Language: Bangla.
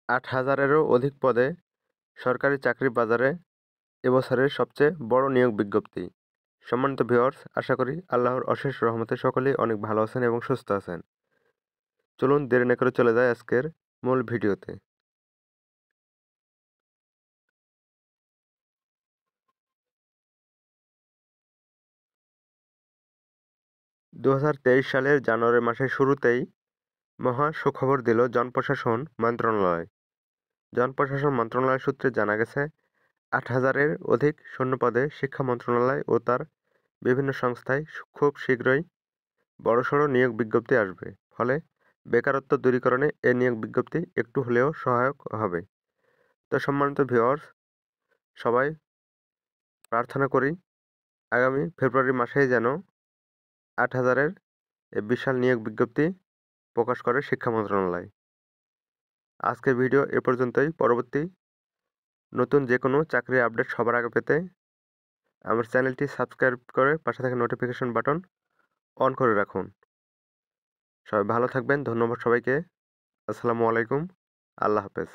৮,০০০-এরও অধিক পদে সরকারি চাকরির বাজারে এবছরের সবচেয়ে বড় নিয়োগ বিজ্ঞপ্তি। সম্মানিত ভিউয়ার্স, আশা করি আল্লাহর অশেষ রহমতে সকলেই অনেক ভালো আছেন এবং সুস্থ আছেন। চলুন দেরি না করে চলে যাই আজকের মূল ভিডিওতে। ২০২৩ সালের জানুয়ারি মাসের শুরুতেই মহা সুখবর দিল জনপ্রশাসন মন্ত্রণালয়। জনপ্রশাসন মন্ত্রণালয় সূত্রে জানা গেছে, ৮,০০০-এর অধিক শূন্যপদে শিক্ষা মন্ত্রণালয় ও তার বিভিন্ন সংস্থায় খুব শীঘ্রই বড়সড় নিয়োগ বিজ্ঞপ্তি আসবে। ফলে বেকারত্ব দূরীকরণে এ নিয়োগ বিজ্ঞপ্তি একটু হলেও সহায়ক হবে। তো সম্মানিত ভিউয়ার্স, সবাই প্রার্থনা করি আগামী ফেব্রুয়ারি মাসেই যেন ৮,০০০-এর এ বিশাল নিয়োগ বিজ্ঞপ্তি প্রকাশ করে শিক্ষা মন্ত্রণালয়। আজকের ভিডিও এ পর্যন্তই। পরবর্তী নতুন যে কোনো চাকরির আপডেট সবার আগে পেতে আমার চ্যানেলটি সাবস্ক্রাইব করে পাশে থাকা নোটিফিকেশন বাটন অন করে রাখুন। সবাই ভালো থাকবেন। ধন্যবাদ সবাইকে। আসসালামু আলাইকুম। আল্লাহ হাফেজ।